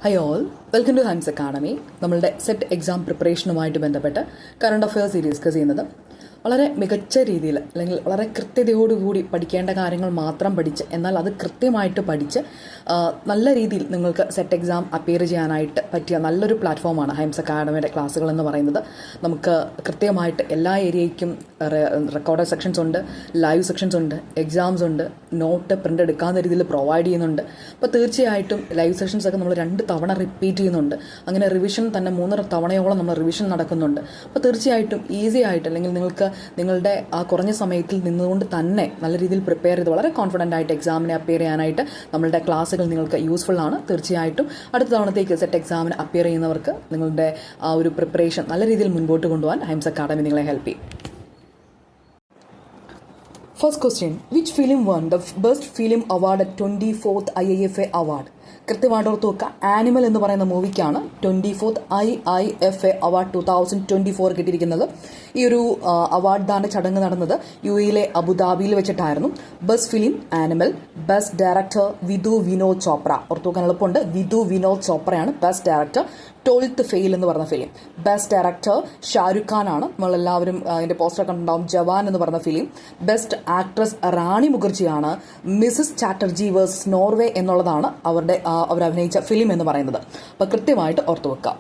High all, welcome to Haims academy. നമ്മളുടെ SET exam പ്രിപ്പറേഷനുമായിട്ട് ബന്ധപ്പെട്ട് കറണ്ട് അഫയേഴ്സ് ഡിസ്കസ് ചെയ്യുന്നത് വളരെ മികച്ച രീതിയിൽ അല്ലെങ്കിൽ വളരെ കൃത്യതയോടുകൂടി പഠിക്കേണ്ട കാര്യങ്ങൾ മാത്രം പഠിച്ച്, എന്നാൽ അത് കൃത്യമായിട്ട് പഠിച്ച് നല്ല രീതിയിൽ നിങ്ങൾക്ക് സെറ്റ് എക്സാം അപ്പിയർ ചെയ്യാനായിട്ട് പറ്റിയ നല്ലൊരു പ്ലാറ്റ്ഫോമാണ് ഹൈംസ് അക്കാഡമിയുടെ ക്ലാസ്സുകൾ എന്ന് പറയുന്നത്. നമുക്ക് കൃത്യമായിട്ട് എല്ലാ ഏരിയയ്ക്കും റെക്കോർഡഡ് സെക്ഷൻസ് ഉണ്ട്, ലൈവ് സെക്ഷൻസ് ഉണ്ട്, എക്സാംസ് ഉണ്ട്, നോട്ട് പ്രിൻ്റ് എടുക്കാവുന്ന രീതിയിൽ പ്രൊവൈഡ് ചെയ്യുന്നുണ്ട്. അപ്പോൾ തീർച്ചയായിട്ടും ലൈവ് സെഷൻസ് ഒക്കെ നമ്മൾ 2 തവണ റിപ്പീറ്റ് ചെയ്യുന്നുണ്ട്. അങ്ങനെ റിവിഷൻ തന്നെ 3 തവണയോളം നമ്മൾ റിവിഷൻ നടക്കുന്നുണ്ട്. അപ്പോൾ തീർച്ചയായിട്ടും ഈസി ആയിട്ട് അല്ലെങ്കിൽ നിങ്ങൾക്ക് നിങ്ങളുടെ ആ കുറഞ്ഞ സമയത്തിൽ നിന്നുകൊണ്ട് തന്നെ നല്ല രീതിയിൽ പ്രിപ്പയർ ചെയ്ത് വളരെ കോൺഫിഡൻ്റ് ആയിട്ട് എക്സാമിനെ അപ്പിയർ ചെയ്യാനായിട്ട് നമ്മളുടെ ക്ലാസ്സുകൾ നിങ്ങൾക്ക് യൂസ്ഫുൾ ആണ്. തീർച്ചയായിട്ടും അടുത്ത തവണത്തേക്ക് സെറ്റ് എക്സാമിന് അപ്പിയർ ചെയ്യുന്നവർക്ക് നിങ്ങളുടെ ആ ഒരു പ്രിപ്പറേഷൻ നല്ല രീതിയിൽ മുൻപോട്ട് കൊണ്ടുപോകാൻ ഹൈംസ് അക്കാഡമി നിങ്ങളെ ഹെൽപ്പ് ചെയ്യും. First question, which film one the best film award at 24th IIFA award? കൃത്യമായിട്ട് ഓർത്ത് വെക്കുക, ആനിമൽ എന്ന് പറയുന്ന മൂവിക്കാണ് 24th IIFA അവാർഡ് 2024 കിട്ടിയിരിക്കുന്നത്. ഈ ഒരു അവാർഡ് ദാന ചടങ്ങ് നടന്നത് UAE അബുദാബിയിൽ വെച്ചിട്ടായിരുന്നു. Best film animal, best director Vidhu Vinod Chopra. ഓർത്ത് വെക്കാൻ എളുപ്പമുണ്ട്, വിധു വിനോദ് ചോപ്രയാണ് ബെസ്റ്റ് ഡയറക്ടർ. 12th ഫെയിൽ എന്ന് പറഞ്ഞ film. Best director Shahrukh Khan ആണ്, നമ്മളെല്ലാവരും അതിന്റെ പോസ്റ്റർ കണ്ടുണ്ടാവും, ജവാൻ എന്ന് പറഞ്ഞ ഫിലിം. ബെസ്റ്റ് ആക്ട്രസ് റാണി മുഖർജിയാണ്. മിസസ് ചാറ്റർജി വേഴ്സസ് നോർവേ എന്നുള്ളതാണ് അവരഭിനയിച്ച ഫിലിം എന്ന് പറയുന്നത്. അപ്പോൾ കൃത്യമായിട്ട് ഓർത്തു വെക്കാം.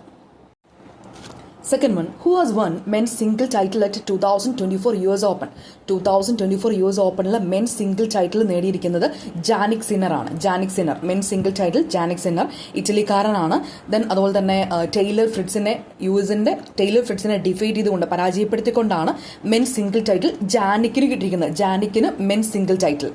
Second one, who has won men's single title at 2024 US Open? 2024 US Openൽ men's single title നേടിയിരിക്കുന്നത് ജാനിക് സിന്നർ ആണ്. Jannik Sinner men's single title Jannik Sinner ഇറ്റലിക്കാരനാണ്. ദെൻ അതുപോലെ തന്നെ ടെയ്ലർ ഫ്രിറ്റ്സിനെ ഡിഫീറ്റ് ചെയ്തുകൊണ്ട് പരാജയപ്പെടുത്തിക്കൊണ്ടാണ് മെൻസ് സിംഗിൾ ടൈറ്റിൽ ജാനിക്കിന് കിട്ടിയിരിക്കുന്നത്. ജാനിക്കിന് men's single title.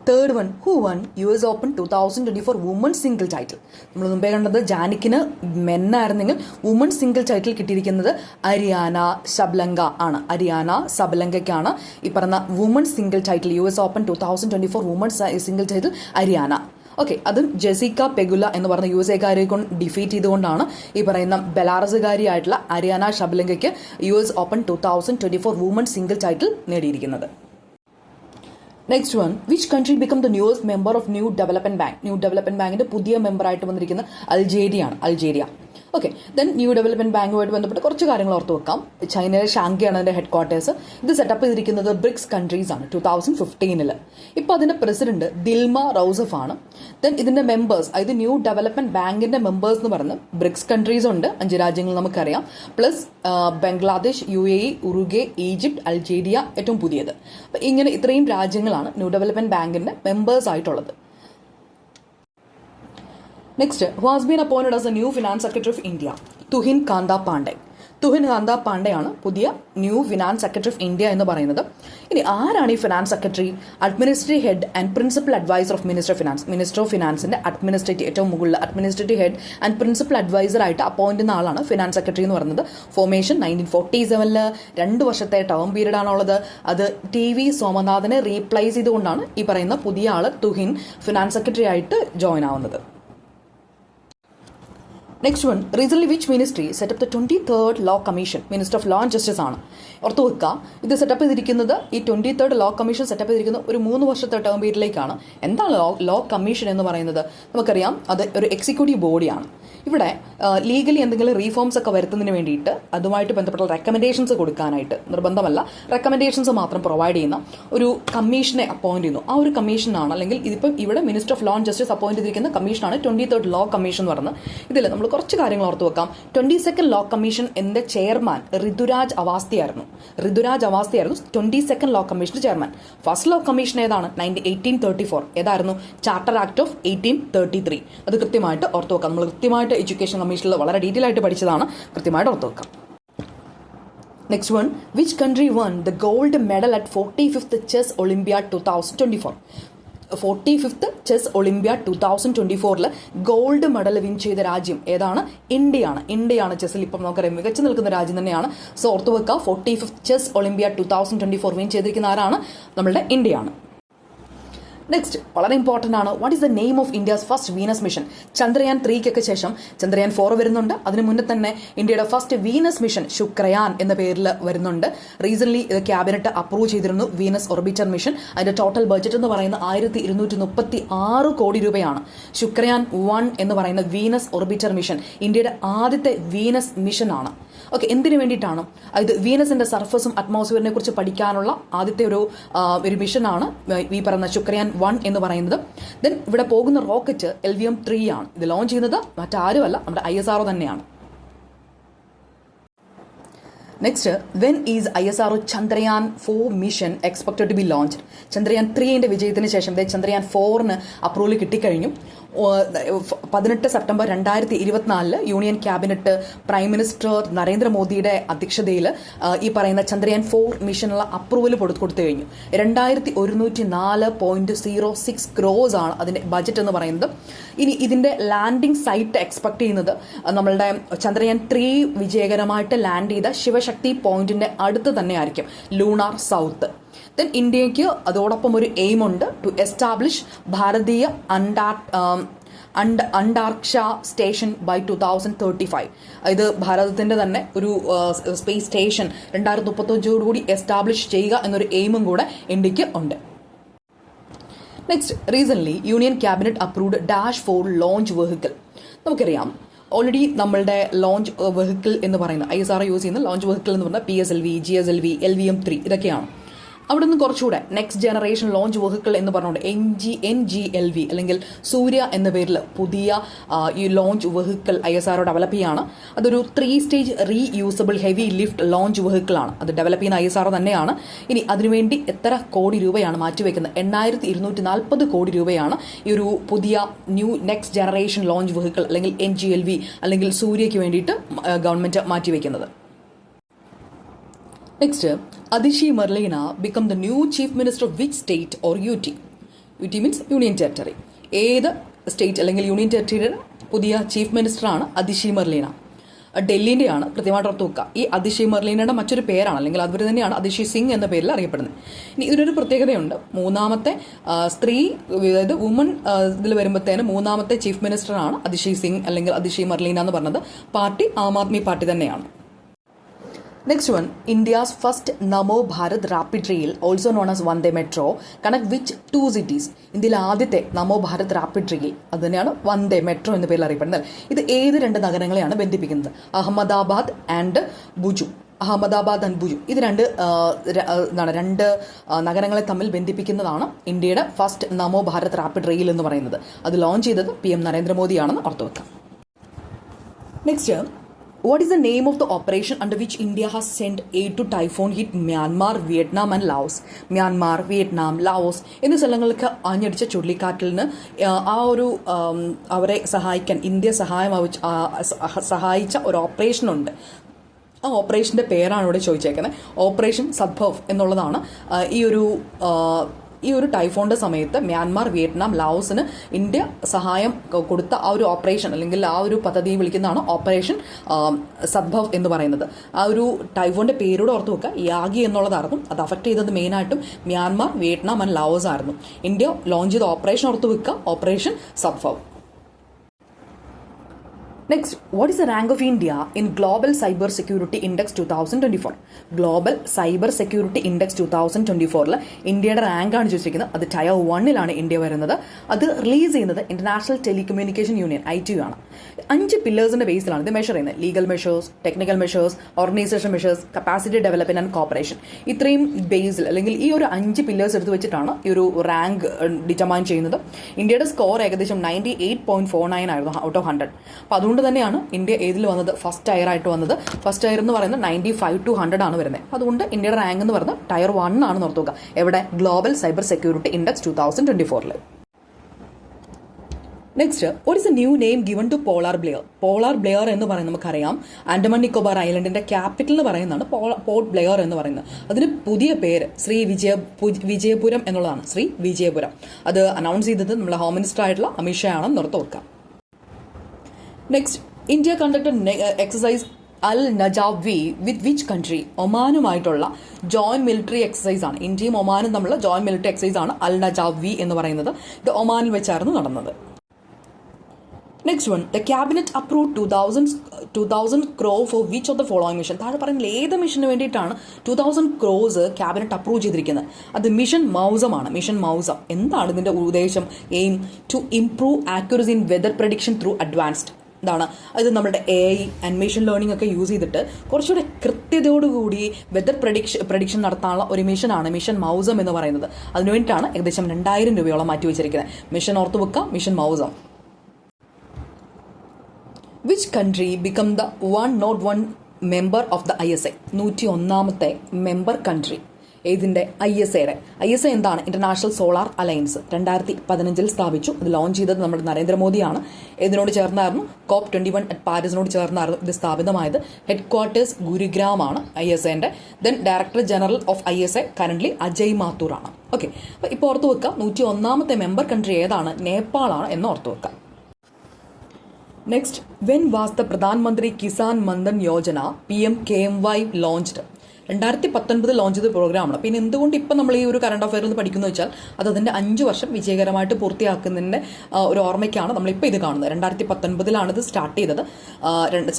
Third one, who won US Open 2024 woman single title? നമ്മൾ മുമ്പേ കണ്ടത് ജാനിക്കിന് മെന്നായിരുന്നെങ്കിൽ വുമൺ സിംഗിൾ ടൈറ്റിൽ കിട്ടിയിരിക്കുന്നത് അരിയാന സബ്ലങ്ക ആണ്. അരിയാന സബ്ലങ്കയ്ക്കാണ് ഈ പറഞ്ഞ woman single title. US Open 2024 woman single title Aryna. Okay, അതും ജെസിക്ക പെഗുല എന്ന് പറഞ്ഞ USA കൊണ്ട് ഡിഫീറ്റ് ചെയ്തുകൊണ്ടാണ് ഈ പറയുന്ന ബെലാറസുകാരിയായിട്ടുള്ള അരിയാന സബ്ലങ്കയ്ക്ക് US Open 2024 woman single title നേടിയിരിക്കുന്നത്. Next one, which country become the newest member of new development bank? New development ബാങ്കിന്റെ പുതിയ മെമ്പറായിട്ട് വന്നിരിക്കുന്ന Algeria. Okay, then new development ബാങ്കുമായിട്ട് ബന്ധപ്പെട്ട് കുറച്ച് കാര്യങ്ങൾ ഓർത്ത് വെക്കാം. ചൈനയിലെ ഷാങ്ഹായാണ് അതിന്റെ ഹെഡ് ക്വാർട്ടേഴ്സ്. ഇത് സെറ്റപ്പ് ചെയ്തിരിക്കുന്നത് ബ്രിക്സ് കൺട്രീസ് ആണ് 2015. ഇപ്പോൾ അതിന്റെ പ്രസിഡന്റ് ദിൽമ റൌസഫ് ആണ്. ദെൻ ഇതിന്റെ മെമ്പേഴ്സ്, അതായത് ന്യൂ ഡെവലപ്മെന്റ് ബാങ്കിന്റെ മെമ്പേഴ്സ് എന്ന് പറയുന്നത് ബ്രിക്സ് കൺട്രീസ് ഉണ്ട്, 5 രാജ്യങ്ങൾ നമുക്കറിയാം, plus Bangladesh, UAE, Uruguay, Egypt, Algeria ഏറ്റവും പുതിയത്. അപ്പം ഇങ്ങനെ ഇത്രയും രാജ്യങ്ങളാണ് ന്യൂ ഡെവലപ്മെന്റ് ബാങ്കിന്റെ മെമ്പേഴ്സ് ആയിട്ടുള്ളത്. Next, who has been appointed as a new finance secretary of India? Tuhin Kanta Pandey. Tuhin Kanta പാണ്ഡെയാണ് പുതിയ new finance secretary of India എന്ന് പറയുന്നത്. ഇനി ആരാണ് ഈ finance secretary? Administrative head and principal adviser of minister of finance. Minister of ഫിനാൻസിന്റെ ഏറ്റവും മുകളിൽ administrative head and principal adviser ആയിട്ട് അപ്പോയിന്റ് ചെയ്യുന്ന ആളാണ് ഫിനാൻസ് സെക്രട്ടറി എന്ന് പറയുന്നത്. ഫോർമേഷൻ 1947 2 വർഷത്തെ ടേം പീരീഡ് ആണുള്ളത്. അത് TV സോമനാഥനെ റീപ്ലേസ് ചെയ്തുകൊണ്ടാണ് ഈ പറയുന്ന പുതിയ ആള് തുഹിൻ ഫിനാൻസ് സെക്രട്ടറി ആയിട്ട് ജോയിൻ ആവുന്നത്. Next one, recent which ministry setup the 23rd law commission? Minister of law and justice ആണ്. ഓർത്ത് വെക്കുക, ഇത് സെറ്റപ്പ് ചെയ്തിരിക്കുന്നത് ഈ 23rd ലോ കമ്മീഷൻ സെറ്റപ്പ് ചെയ്തിരിക്കുന്നത് ഒരു 3 വർഷത്തെ ടേം പീരീഡിലേക്കാണ്. എന്താണ് ലോ കമ്മീഷൻ എന്ന് പറയുന്നത്? നമുക്കറിയാം, അത് ഒരു എക്സിക്യൂട്ടീവ് ബോഡിയാണ്. ഇവിടെ ലീഗലി എന്തെങ്കിലും റീഫോംസ് ഒക്കെ വരുത്തുന്നതിന് വേണ്ടിയിട്ട് അതുമായിട്ട് ബന്ധപ്പെട്ട റെക്കമെൻഡേഷൻസ് കൊടുക്കാനായിട്ട്, നിർബന്ധമല്ല, റെക്കമെൻഡേഷൻസ് മാത്രം പ്രൊവൈഡ് ചെയ്യുന്ന ഒരു കമ്മീഷനെ അപ്പോയിന്റ് ചെയ്യുന്നു. ആ ഒരു കമ്മീഷനാണ്, അല്ലെങ്കിൽ ഇതിപ്പം ഇവിടെ minister of law and justice appoint ചെയ്തിരിക്കുന്ന കമ്മീഷനാണ് 23rd ലോ കമ്മീഷൻ എന്ന് പറയുന്നത്. ഇതിൽ നമ്മൾ കുറച്ച് കാര്യങ്ങൾ ഓർത്ത് വെക്കാം. 22nd ലോ കമ്മീഷൻ എന്റെ ചെയർമാൻ ഋതുരാജ് അവാസ്തിയായിരുന്നു. 22nd law commission chairman. First law commission ഏതാണ്? 1834. ഏതായിരുന്നു? Charter act of 1833. അത് കൃത്യമായിട്ട് ഓർത്ത് വെക്കാം. നമ്മൾ കൃത്യമായിട്ട് എഡ്യൂക്കേഷൻ കമ്മീഷനിൽ വളരെ ഡീറ്റെയിൽ ആയിട്ട് പഠിച്ചതാണ്. കൃത്യമായിട്ട് ഓർത്ത് വെക്കാം. Next one, which country one the gold medal at 45th chess Olympiad 2024? 45th chess Olympiad 2024 gold medal win ചെയ്ത രാജ്യം ഏതാണ്? ഇന്ത്യയാണ് ചെസ്സിൽ ഇപ്പം നമുക്കറിയാം മികച്ചു നിൽക്കുന്ന രാജ്യം തന്നെയാണ്. സോ ഓർത്തു വെക്കുക, 45th ചെസ് ഒളിമ്പ്യാഡ് 2024 വിൻ ചെയ്തിരിക്കുന്ന ആരാണ്? നമ്മളുടെ ഇന്ത്യയാണ്. നെക്സ്റ്റ് വളരെ ഇമ്പോർട്ടൻ്റ് ആണ്, what is the name of India's first Venus mission? Chandrayaan 3 ശേഷം ചന്ദ്രയാൻ 4 വരുന്നുണ്ട്. അതിന് മുന്നേ തന്നെ ഇന്ത്യയുടെ ഫസ്റ്റ് വീനസ് മിഷൻ ശുക്രയാൻ എന്ന പേരിൽ വരുന്നുണ്ട്. റീസെന്റ് ഇത് ക്യാബിനറ്റ് അപ്രൂവ് ചെയ്തിരുന്നു, വീനസ് ഓർബിറ്റർ മിഷൻ. അതിന്റെ ടോട്ടൽ ബഡ്ജറ്റ് എന്ന് പറയുന്നത് 1236 കോടി രൂപയാണ്. ശുക്രയാൻ 1 എന്ന് പറയുന്ന വീനസ് ഓർബിറ്റർ മിഷൻ ഇന്ത്യയുടെ ആദ്യത്തെ വീനസ് മിഷൻ ആണ്. ഓക്കെ, എന്തിനു വേണ്ടിയിട്ടാണ്? ഇത് വീനസിന്റെ സർഫസും അറ്റ്മോസ്ഫിയറിനെ കുറിച്ച് പഠിക്കാനുള്ള ആദ്യത്തെ ഒരു മിഷനാണ് ഈ പറയുന്ന ശുക്രയാൻ 1 എന്ന് പറയുന്നത്. ദെൻ ഇവിടെ പോകുന്ന റോക്കറ്റ് LVM-3 ആണ്. ഇത് ലോഞ്ച് ചെയ്യുന്നത് മറ്റാരുമല്ല, നമ്മുടെ ISRO തന്നെയാണ്. Next, when is ISRO Chandrayaan 4 mission expected to be launch? Chandrayaan 3 വിജയത്തിന് ശേഷം ചന്ദ്രയാൻ 4 അപ്രൂവൽ കിട്ടിക്കഴിഞ്ഞു. 18 September 2024 union cabinet prime minister നരേന്ദ്രമോദിയുടെ അധ്യക്ഷതയിൽ ഈ പറയുന്ന ചന്ദ്രയാൻ 4 മിഷനുള്ള അപ്രൂവൽ കൊടുത്തു കഴിഞ്ഞു. 2104.06 ക്രോസ് ആണ് അതിന്റെ ബജറ്റ് എന്ന് പറയുന്നത്. ഇനി ഇതിന്റെ ലാൻഡിംഗ് സൈറ്റ് എക്സ്പെക്ട് ചെയ്യുന്നത് നമ്മളുടെ ചന്ദ്രയാൻ 3 വിജയകരമായിട്ട് ലാൻഡ് ചെയ്ത ശിവശക്തി പോയിന്റിന്റെ അടുത്ത് തന്നെ ആയിരിക്കും, ലൂണാർ സൗത്ത്. ദെൻ ഇന്ത്യക്ക് അതോടൊപ്പം ഒരു എയിം ഉണ്ട്, to establish Bharatiya അന്റാർക്ഷ station by 2035. ഇത് ഭാരതത്തിന്റെ തന്നെ ഒരു സ്പേസ് സ്റ്റേഷൻ 2035 എസ്റ്റാബ്ലിഷ് ചെയ്യുക എന്നൊരു എയിമും കൂടെ ഇന്ത്യക്ക് ഉണ്ട്. Next, recent union cabinet approved -4 launch vehicle. നമുക്കറിയാം ഓൾറെഡി നമ്മളുടെ ലോഞ്ച് വെഹിക്കിൾ എന്ന് പറയുന്നത് ISRO യൂസ് ചെയ്യുന്ന ലോഞ്ച് വെഹിക്കിൾ എന്ന് പറഞ്ഞാൽ PSLV, GSLV, LVM-3 ഇതൊക്കെയാണ്. അവിടെ നിന്ന് കുറച്ചുകൂടെ നെക്സ്റ്റ് ജനറേഷൻ ലോഞ്ച് വെഹിക്കിൾ എന്ന് പറഞ്ഞുകൊണ്ട് NGLV അല്ലെങ്കിൽ സൂര്യ എന്ന പേരിൽ പുതിയ ഈ ലോഞ്ച് വെഹിക്കിൾ ISRO ഡെവലപ്പ് ചെയ്യാണ്. അതൊരു 3 stage reusable heavy lift launch vehicle ആണ്. അത് ഡെവലപ്പ് ചെയ്യുന്ന ISRO തന്നെയാണ്. ഇനി അതിനുവേണ്ടി എത്ര കോടി രൂപയാണ് മാറ്റിവെക്കുന്നത്? 8240 കോടി രൂപയാണ് ഈ ഒരു പുതിയ നെക്സ്റ്റ് ജനറേഷൻ ലോഞ്ച് വെഹിക്കിൾ അല്ലെങ്കിൽ NGLV അല്ലെങ്കിൽ സൂര്യയ്ക്ക് വേണ്ടിയിട്ട് ഗവൺമെന്റ് മാറ്റിവെക്കുന്നത്. Next, Atishi Marlena become the new chief minister of which state or UT? UT means union territory. ഏത് സ്റ്റേറ്റ് അല്ലെങ്കിൽ യൂണിയൻ ടെറിട്ടറിയുടെ പുതിയ ചീഫ് മിനിസ്റ്ററാണ് അതിഷി മെർലീന? ഡൽഹിൻ്റെയാണ്, കൃത്യമായിട്ട് ഓർത്ത് വെക്കുക. ഈ അതിഷി മെർലീനയുടെ മറ്റൊരു പേരാണ്, അല്ലെങ്കിൽ അവർ തന്നെയാണ് അതിഷി സിംഗ് എന്ന പേരിൽ അറിയപ്പെടുന്നത്. ഇനി ഇതിനൊരു പ്രത്യേകതയുണ്ട്, മൂന്നാമത്തെ സ്ത്രീ, അതായത് വുമൺ ഇതിൽ വരുമ്പോഴത്തേന് മൂന്നാമത്തെ ചീഫ് മിനിസ്റ്ററാണ് അതിഷി സിംഗ് അല്ലെങ്കിൽ അതിഷി മെർലീന എന്ന് പറഞ്ഞത്. പാർട്ടി ആം ആദ്മി പാർട്ടി തന്നെയാണ്. Next one, India's first Namo Bharat Rapid Rail, also known as Vande Metro, connect which 2 cities? ഇന്ത്യയിലെ ആദ്യത്തെ നമോ ഭാരത് റാപ്പിഡ് റെയിൽ, അത് തന്നെയാണ് വന്ദേ മെട്രോ എന്ന പേരിൽ അറിയപ്പെടുന്നത്. ഇത് ഏത് 2 നഗരങ്ങളെയാണ് ബന്ധിപ്പിക്കുന്നത്? അഹമ്മദാബാദ് ആൻഡ് ഭുജു. ഇത് രണ്ട് നഗരങ്ങളെ തമ്മിൽ ബന്ധിപ്പിക്കുന്നതാണ് ഇന്ത്യയുടെ ഫസ്റ്റ് നമോ ഭാരത് റാപ്പിഡ് റെയിൽ എന്ന് പറയുന്നത്. അത് ലോഞ്ച് ചെയ്തത് PM നരേന്ദ്രമോദിയാണെന്ന് ഓർത്തു വെക്കാം. Next, what is the name of the operation under which India has sent aid to typhoon hit Myanmar, Vietnam and Laos? Myanmar, Vietnam, Laos എന്നീ സ്ഥലങ്ങൾക്ക് ആഞ്ഞടിച്ച ചുഴലിക്കാറ്റിൽ അവരെ സഹായിക്കാൻ ഇന്ത്യ സഹായിച്ച ഒരു ഓപ്പറേഷൻ ഉണ്ട്. ആ ഓപ്പറേഷൻ്റെ പേരാണ് ഇവിടെ ചോദിച്ചേക്കുന്നത്. ഓപ്പറേഷൻ സദ്ഭവ് എന്നുള്ളതാണ്. ഈ ഒരു ടൈഫോണിൻ്റെ സമയത്ത് മ്യാൻമാർ, വിയറ്റ്നാം, ലാവോസിന് ഇന്ത്യ സഹായം കൊടുത്ത ആ ഒരു ഓപ്പറേഷൻ അല്ലെങ്കിൽ ആ ഒരു പദ്ധതി വിളിക്കുന്നതാണ് ഓപ്പറേഷൻ സദ്ഭവ് എന്ന് പറയുന്നത്. ആ ഒരു ടൈഫോണിൻ്റെ പേരോട് ഓർത്ത് വെക്കുക, യാഗി എന്നുള്ളതായിരുന്നു. അത് അഫക്ട് ചെയ്തത് മെയിനായിട്ടും മ്യാൻമാർ, വിയറ്റ്നാം ആൻഡ് ലാവോസ് ആയിരുന്നു. ഇന്ത്യ ലോഞ്ച് ചെയ്ത ഓപ്പറേഷൻ ഓർത്ത് വെക്കുക, operation Sadbhav. Next, what is the rank of India in Global Cyber Security Index 2024? Global Cyber Security Index 2024 ഇന്ത്യയുടെ റാങ്ക് ആണ് ചോദിച്ചിരിക്കുന്നത്. അത് Tier 1 ഇന്ത്യ വരുന്നത്. അത് റിലീസ് ചെയ്യുന്നത് ഇന്റർനാഷണൽ ടെലികമ്മ്യൂണിക്കേഷൻ യൂണിയൻ ITU ആണ്. 5 പില്ലേഴ്സിന്റെ ബേസിലാണ് ഇത് മെഷർ ചെയ്യുന്നത്. Legal measures, technical measures, organisation measures, capacity development and cooperation. ഇത്രയും ബേസിൽ അല്ലെങ്കിൽ ഈ ഒരു 5 പില്ലേഴ്സ് എടുത്ത് വെച്ചിട്ടാണ് ഈ ഒരു റാങ്ക് ഡിറ്റർമൈൻ ചെയ്യുന്നത്. ഇന്ത്യയുടെ സ്കോർ ഏകദേശം 98.49 ആയിരുന്നു ഔട്ട് ഓഫ് 100. അപ്പോൾ അതുകൊണ്ട് തന്നെയാണ് ഇന്ത്യ ഏതിൽ വന്നത്? ഫസ്റ്റ് ടയർ ആയിട്ട് വന്നത്. ഫസ്റ്റ് ടയർ എന്ന് പറയുന്നത് 95 to 100 ആണ് വരുന്നത്. അതുകൊണ്ട് ഇന്ത്യയുടെ റാങ്ക് എന്ന് പറയുന്നത് Tier 1 ആണെന്ന് ഓർത്തുക. എവിടെ? Global cyber security index 2024. Next, what is the new name given to polar Blair? Polar Blair എന്ന് പറയുന്നത് നമുക്കറിയാം ആൻഡമാൻ നിക്കോബാർ ഐലൻഡിന്റെ ക്യാപിറ്റൽ എന്ന് പറയുന്നതാണ് പോർട്ട് ബ്ലെയർ എന്ന് പറയുന്നത്. അതിന് പുതിയ പേര് ശ്രീ വിജയപുരം എന്നുള്ളതാണ്. ശ്രീ വിജയപുരം. അത് അനൗൺസ് ചെയ്തത് നമ്മുടെ ഹോം മിനിസ്റ്റർ ആയിട്ടുള്ള അമിത്ഷാ ആണെന്ന് ഓർത്ത് വെക്കാം. Next, India conducted exercise Al Najah with which country? ഒമാനുമായിട്ടുള്ള ജോയിന്റ് മിലിറ്ററി എക്സസൈസ് ആണ്. ഇന്ത്യയും ഒമാനും തമ്മിലുള്ള ജോയിന്റ് മിലിറ്ററി എക്സസൈസ് ആണ് അൽ നജാവി എന്ന് പറയുന്നത്. ഇത് ഒമാനിൽ വെച്ചായിരുന്നു നടന്നത്. Next one, the cabinet approve 2000 crore for which of the following mission? താഴെ പറയുന്ന ഏത് മിഷന് വേണ്ടിയിട്ടാണ് 2000 crores ക്യാബിനറ്റ് അപ്രൂവ് ചെയ്തിരിക്കുന്നത്? അത് മിഷൻ മൗസം ആണ്. മിഷൻ മൗസം എന്താണ് ഇതിന്റെ ഉദ്ദേശം? Aim to improve accuracy in weather prediction through advanced. ഇതാണ് ഇത് നമ്മുടെ AI ആൻഡ് മെഷീൻ ലേണിംഗ് ഒക്കെ യൂസ് ചെയ്തിട്ട് കുറച്ചുകൂടെ കൃത്യതയോടുകൂടി വെദർ പ്രഡിക്ഷൻ നടത്താനുള്ള ഒരു മിഷനാണ് മിഷൻ മൗസം എന്ന് പറയുന്നത്. അതിനുവേണ്ടിയിട്ടാണ് ഏകദേശം 2000 രൂപയോളം മാറ്റി വെച്ചിരിക്കുന്നത്. മിഷൻ ഓർത്ത് വെക്കുക, mission Mausam. Which country become the 101 member of the ISA? 101ാമത്തെ മെമ്പർ കൺട്രി ഏതിൻ്റെ? ISAയുടെ. ISA എന്താണ്? International solar alliance. 2015 സ്ഥാപിച്ചു. ഇത് ലോഞ്ച് ചെയ്തത് നമ്മുടെ നരേന്ദ്രമോദിയാണ്. ഇതിനോട് ചേർന്നായിരുന്നു COP21 അറ്റ് പാരീസിനോട് ചേർന്നായിരുന്നു ഇത് സ്ഥാപിതമായത്. ഹെഡ് ക്വാർട്ടേഴ്സ് ഗുരുഗ്രാമാണ് ISAന്റെ. Then director general of ISA current Ajay Mathur ആണ്. ഓക്കെ, അപ്പോൾ ഇപ്പോൾ ഓർത്ത് വെക്കുക 101ാമത്തെ മെമ്പർ കൺട്രി ഏതാണ്? നേപ്പാളാണ് എന്ന് ഓർത്ത് വെക്കുക. Next, when was the Pradhan Mantri Kisan Maandhan Yojana PMKMY launched? 2019 launch ചെയ്ത പ്രോഗ്രാമാണ്. പിന്നെ എന്തുകൊണ്ട് ഇപ്പം നമ്മൾ ഈ ഒരു കറണ്ട് അഫയറിൽ നിന്ന് പഠിക്കുന്നത് വെച്ചാൽ അത് അതിൻ്റെ 5 വർഷം വിജയകരമായിട്ട് പൂർത്തിയാക്കുന്നതിൻ്റെ ഒരു ഓർമ്മയ്ക്കാണ് നമ്മളിപ്പോൾ ഇത് കാണുന്നത്. 2019 ഇത് സ്റ്റാർട്ട് ചെയ്തത്.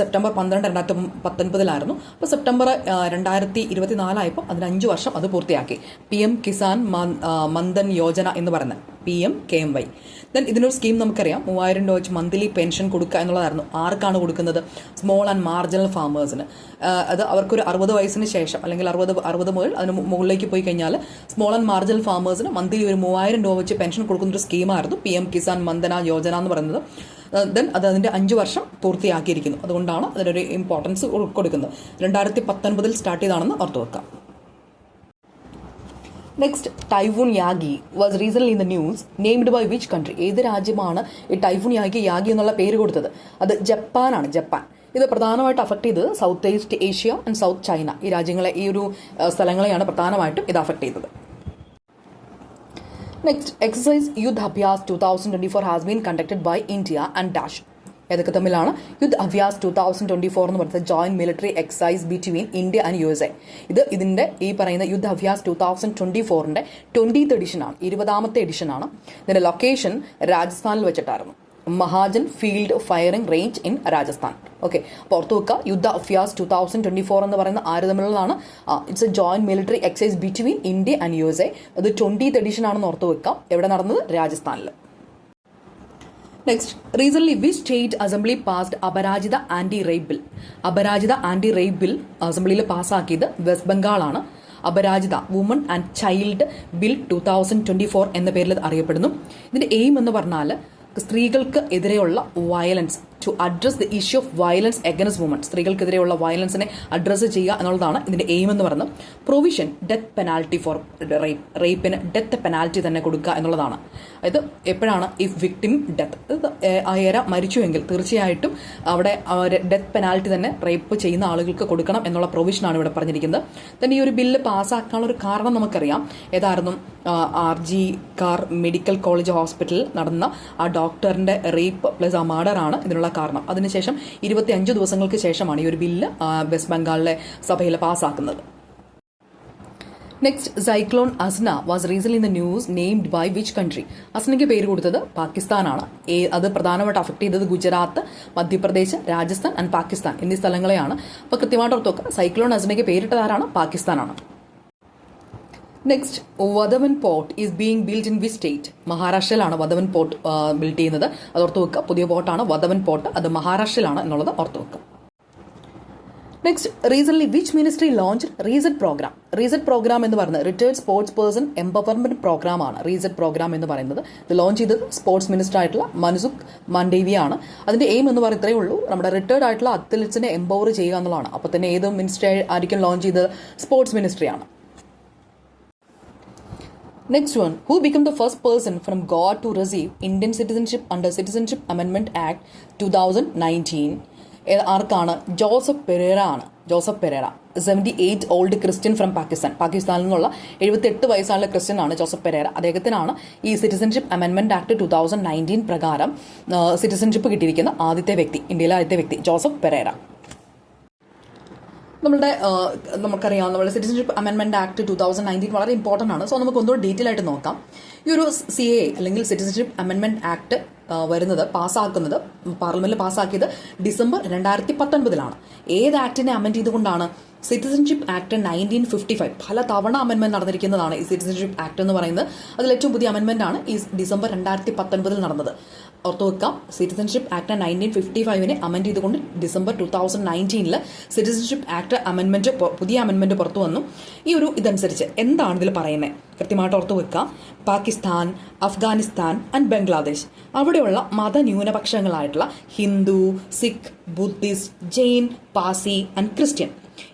സെപ്റ്റംബർ 12, 2019 അപ്പോൾ സെപ്റ്റംബർ 2024 ആയപ്പോൾ അതിന് 5 വർഷം അത് പൂർത്തിയാക്കി. PM കിസാൻ മന്ദൻ യോജന എന്ന് പറയുന്നത് PMKMY. ദെൻ ഇതിനൊരു സ്കീം നമുക്കറിയാം, 3000 രൂപ വെച്ച് മന്ത്ലി പെൻഷൻ കൊടുക്കുക എന്നുള്ളതായിരുന്നു. ആർക്കാണ് കൊടുക്കുന്നത്? സ്മോൾ ആൻഡ് മാർജിനൽ ഫാമേഴ്സിന്. അത് അവർക്കൊരു 60 വയസ്സിന് ശേഷം അല്ലെങ്കിൽ 60 മുതൽ അതിന് മുകളിലേക്ക് പോയി കഴിഞ്ഞാൽ സ്മോൾ ആൻഡ് മാർജിനൽ ഫാമേഴ്സിന് മന്ത്ലി ഒരു 3000 രൂപ വെച്ച് പെൻഷൻ കൊടുക്കുന്ന ഒരു സ്കീമായിരുന്നു PM കിസാൻ മന്ദന യോജന എന്ന് പറയുന്നത്. ദെൻ അത് അതിൻ്റെ 5 വർഷം പൂർത്തിയാക്കിയിരിക്കുന്നു. അതുകൊണ്ടാണ് അതിനൊരു ഇമ്പോർട്ടൻസ് കൊടുക്കുന്നത്. 2019 സ്റ്റാർട്ട് ചെയ്താണെന്ന് ഓർത്ത് വെക്കാം. Next, typhoon Yagi was recently in the news named by which country? ഏത് രാജ്യമാണ് ഈ ടൈഫൂൺ യാഗി എന്നുള്ള പേര് കൊടുത്തത്? അത് ജപ്പാനാണ്. ജപ്പാൻ. ഇത് പ്രധാനമായിട്ട് അഫക്ട് ചെയ്തത് South East Asia and South China, ഈ രാജ്യങ്ങളെ, ഈ ഒരു സ്ഥലങ്ങളെയാണ് പ്രധാനമായിട്ടും ഇത് അഫക്ട് ചെയ്തത്. Next, exercise Yudh Abhyas 2024 has been conducted by India and dash. ഏതൊക്കെ തമ്മിലാണ്? യുദ്ധ് അഭ്യാസ് 2024 എന്ന് പറയുന്നത് joint military exercise between India and USA. ഇതിന്റെ ഈ പറയുന്ന യുദ്ധ അഭ്യാസ് 2024ന്റെ 20th എഡിഷനാണ്, 20ാമത്തെ എഡിഷനാണ്. ഇതിന്റെ ലൊക്കേഷൻ രാജസ്ഥാനിൽ വെച്ചിട്ടായിരുന്നു. Mahajan field firing range in Rajasthan. Okay, അപ്പോൾ ഓർത്ത് വെക്കുക, യുദ്ധ അഭ്യാസ് 2024 എന്ന് പറയുന്ന ആര് തമ്മിലുള്ളതാണ്? It's a joint military exercise between India and USA. അത് 20th എഡിഷൻ ആണെന്ന് ഓർത്ത് വെക്കാം. എവിടെ നടന്നത്? രാജസ്ഥാനിൽ. Next, recently which state assembly passed Aparajita anti rape bill? Aparajita anti rape bill അസംബ്ലിയിൽ പാസ്സാക്കിയത് വെസ്റ്റ് ബംഗാളാണ്. Aparajita woman and child bill 2024 എന്ന പേരിൽ അറിയപ്പെടുന്നു. ഇതിന്റെ എയിം എന്ന് പറഞ്ഞാൽ സ്ത്രീകൾക്ക് എതിരെയുള്ള violence, to address the issue of violence against woman, സ്ത്രീകൾക്കെതിരെയുള്ള വയലൻസിനെ അഡ്രസ്സ് ചെയ്യുക എന്നുള്ളതാണ് ഇതിന്റെ എയിം എന്ന് പറയുന്നത്. പ്രൊവിഷൻ ഡെത്ത് പെനാൽറ്റി ഫോർ റേപ്പിന് ഡെത്ത് പെനാൽറ്റി തന്നെ കൊടുക്കുക എന്നുള്ളതാണ്. അതായത് എപ്പോഴാണ് ഇഫ് വിക്ടിം ഡെത്ത്, ഇര മരിച്ചുവെങ്കിൽ തീർച്ചയായിട്ടും അവിടെ ഡെത്ത് പെനാൽറ്റി തന്നെ റേപ്പ് ചെയ്യുന്ന ആളുകൾക്ക് കൊടുക്കണം എന്നുള്ള പ്രൊവിഷനാണ് ഇവിടെ പറഞ്ഞിരിക്കുന്നത്. തന്നെ ഈ ഒരു ബില്ല് പാസ്സാക്കാനുള്ള ഒരു കാരണം നമുക്കറിയാം. ഏതായിരുന്നു? RG കാർ മെഡിക്കൽ കോളേജ് ഹോസ്പിറ്റലിൽ നടന്ന ആ ഡോക്ടറിന്റെ റേപ്പ് പ്ലസ് ആ മർഡർ ആണ് ഇതിനുള്ള കാരണം. അതിനുശേഷം 25 ദിവസങ്ങൾക്ക് ശേഷമാണ് ഈ ഒരു ബില്ല് വെസ്റ്റ് ബംഗാളിലെ സഭയിൽ പാസ്സാക്കുന്നത്. Next, cyclone Asna was recently in the news named by which country? അസ്നയ്ക്ക് പേര് കൊടുത്തത് പാകിസ്ഥാനാണ്. അത് പ്രധാനമായിട്ട് അഫക്ട് ചെയ്തത് ഗുജറാത്ത്, മധ്യപ്രദേശ്, രാജസ്ഥാൻ ആൻഡ് പാകിസ്ഥാൻ എന്നീ സ്ഥലങ്ങളെയാണ്. അപ്പോൾ കൃത്യമായിട്ട് ഓർത്ത് വെക്കുക, സൈക്ലോൺ അസ്നയ്ക്ക് പേരിട്ടത് ആരാണ്? പാകിസ്ഥാനാണ്. Next, Vadhavan port is being build in which state? മഹാരാഷ്ട്രയിലാണ് വധവൻ പോർട്ട് ബിൽഡ് ചെയ്യുന്നത്. അത് ഓർത്ത് വെക്കുക. പുതിയ പോർട്ടാണ് വധവൻ പോർട്ട്. അത് മഹാരാഷ്ട്രയിലാണ് എന്നുള്ളത് ഓർത്ത് വെക്കുക. Next, recently which ministry launch reset programme? Reset programme എന്ന് പറയുന്നത് റിട്ടയർഡ് സ്പോർട്സ് പേഴ്സൺ എംപവർമെന്റ് പ്രോഗ്രാമാണ്. റീസെറ്റ് പ്രോഗ്രാം എന്ന് പറയുന്നത് ഇത് ലോഞ്ച് ചെയ്തത് സ്പോർട്സ് മിനിസ്റ്റർ ആയിട്ടുള്ള മൻസുഖ് മാണ്ഡവ്യ ആണ്. അതിന്റെ എയിം എന്ന് പറയുന്നത് ഇത്രയേ ഉള്ളൂ, നമ്മുടെ റിട്ടയർഡ് ആയിട്ടുള്ള അത്ലറ്റ്സിനെ എംപവർ ചെയ്യുക എന്നുള്ളതാണ്. അപ്പോൾ തന്നെ ഏത് മിനിസ്ട്രി ആയിരിക്കും ലോഞ്ച് ചെയ്തത്? Sports മിനിസ്ട്രിയാണ്. Next one, who became the first person from God to receive Indian citizenship under Citizenship Amendment Act 2019? ആർക്കാണ്? ജോസഫ് പെരേര ആണ്. Joseph Pereira 78 old Christian from Pakistan. പാകിസ്ഥാനിൽ നിന്നുള്ള 78 വയസ്സുള്ള ക്രിസ്ത്യൻ ആണ് ജോസഫ് പെരേര. അദ്ദേഹത്തിനാണ് ഈ സിറ്റിസൺഷിപ്പ് അമെൻമെന്റ് ആക്ട് 2019 പ്രകാരം സിറ്റിസൺഷിപ്പ് കിട്ടിയിരിക്കുന്ന ആദ്യത്തെ വ്യക്തി, ഇന്ത്യയിലെ ആദ്യത്തെ വ്യക്തി ജോസഫ് പെരേര. നമ്മളുടെ നമുക്കറിയാം നമ്മുടെ സിറ്റിസൺഷിപ്പ് അമെൻമെന്റ് ആക്ട് 2019 വളരെ ഇമ്പോർട്ടൻ്റ് ആണ്. സോ നമുക്ക് ഒന്നുകൂടി ഡീറ്റെയിൽ ആയിട്ട് നോക്കാം. ഈ ഒരു CAA അല്ലെങ്കിൽ സിറ്റിസൺഷിപ്പ് അമെൻമെന്റ് ആക്ട് വരുന്നത് പാസ്സാക്കുന്നത് പാർലമെന്റിൽ പാസ്സാക്കിയത് ഡിസംബർ 2019 ഏത് ആക്ടിനെ അമെൻഡ് ചെയ്തുകൊണ്ടാണ്? Citizenship act 1955. പല തവണ അമെൻമെന്റ് നടന്നിരിക്കുന്നതാണ് ഈ സിറ്റിസൺഷിപ്പ് ആക്ട് എന്ന് പറയുന്നത്. അതിൽ ഏറ്റവും പുതിയ അമെൻമെന്റ് ആണ് ഈ ഡിസംബർ 2019 നടന്നത്. ഓർത്തു വെക്കാം, സിറ്റിസൺഷിപ്പ് ആക്ട് 1955 അമെൻഡ് ചെയ്തുകൊണ്ട് ഡിസംബർ 2019 സിറ്റിസൺഷിപ്പ് ആക്ട് അമെൻമെന്റ് പുതിയ അമെൻമെന്റ് പുറത്തു വന്നു. ഈ ഒരു ഇതനുസരിച്ച് എന്താണ് ഇതിൽ പറയുന്നത് കൃത്യമായിട്ട് ഓർത്തു വെക്കാം. പാകിസ്ഥാൻ, അഫ്ഗാനിസ്ഥാൻ ആൻഡ് ബംഗ്ലാദേശ് അവിടെയുള്ള മതന്യൂനപക്ഷങ്ങളായിട്ടുള്ള Hindu, Sikh, Buddhist, Jain, Parsi and Christian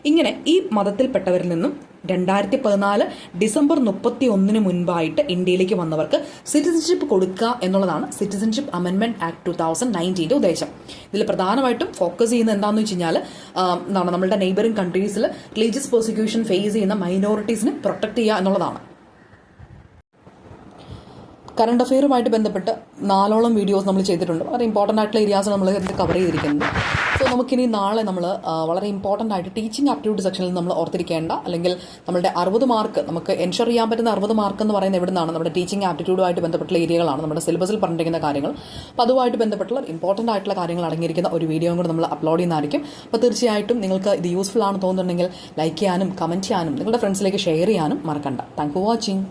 ഇങ്ങനെ ഈ മതത്തിൽപ്പെട്ടവരിൽ നിന്നും 2014 ഡിസംബർ 31 മുൻപായിട്ട് ഇന്ത്യയിലേക്ക് വന്നവർക്ക് സിറ്റിസൺഷിപ്പ് കൊടുക്കുക എന്നുള്ളതാണ് സിറ്റിസൺഷിപ്പ് അമെൻമെന്റ് ആക്ട് 2019 ഉദ്ദേശം. ഇതിൽ പ്രധാനമായിട്ടും ഫോക്കസ് ചെയ്യുന്നത് എന്താണെന്ന് വെച്ച് കഴിഞ്ഞാൽ എന്താണ് നമ്മുടെ നെയ്ബറിംഗ് കൺട്രീസിൽ റിലീജിയസ് പെർസിക്യൂഷൻ ഫേസ് ചെയ്യുന്ന മൈനോറിറ്റീസിനെ പ്രൊട്ടക്ട് ചെയ്യുക എന്നുള്ളതാണ്. കറണ്ട് അഫെയറുമായിട്ട് ബന്ധപ്പെട്ട് 4ഓളം വീഡിയോസ് നമ്മൾ ചെയ്തിട്ടുണ്ട്. വളരെ ഇമ്പോർട്ടൻ്റ് ആയിട്ടുള്ള ഏരിയാസ് നമ്മൾ ഇത് കവർ ചെയ്തിരിക്കുന്നത്. സോ നമുക്കിനി നാളെ നമ്മൾ വളരെ ഇമ്പോർട്ടൻ്റ് ആയിട്ട് ടീച്ചിങ് ആപ്റ്റിറ്റ്യൂഡ് സെക്ഷനിൽ നമ്മൾ ഓർത്തിരിക്കേണ്ട അല്ലെങ്കിൽ നമ്മുടെ 60 മാർക്ക് നമുക്ക് എൻഷുർ ചെയ്യാൻ പറ്റുന്ന 60 മാർക്ക് എന്ന് പറയുന്നത് എവിടെ നിന്നാണ്? നമ്മുടെ ടീച്ചിങ് ആപ്റ്റിറ്റ്യൂഡുമായിട്ട് ബന്ധപ്പെട്ടുള്ള ഏരിയകളാണ് നമ്മുടെ സിലബസിൽ പറഞ്ഞിരിക്കുന്ന കാര്യങ്ങൾ. അപ്പോൾ അതുമായിട്ട് ബന്ധപ്പെട്ടുള്ള ഇമ്പോർട്ടൻ്റ് ആയിട്ടുള്ള കാര്യങ്ങൾ അടങ്ങിയിരിക്കുന്ന ഒരു വീഡിയോ കൂടെ നമ്മൾ അപ്ലോഡ് ചെയ്യുന്നതായിരിക്കും. അപ്പോൾ തീർച്ചയായിട്ടും നിങ്ങൾക്ക് ഇത് യൂസ്ഫുൾ ആണെന്ന് തോന്നുന്നുണ്ടെങ്കിൽ ലൈക്ക് ചെയ്യാനും കമൻറ്റ് ചെയ്യാനും നിങ്ങളുടെ ഫ്രണ്ട്സിലേക്ക് ഷെയർ ചെയ്യാനും മറക്കണ്ട. Thank for watching.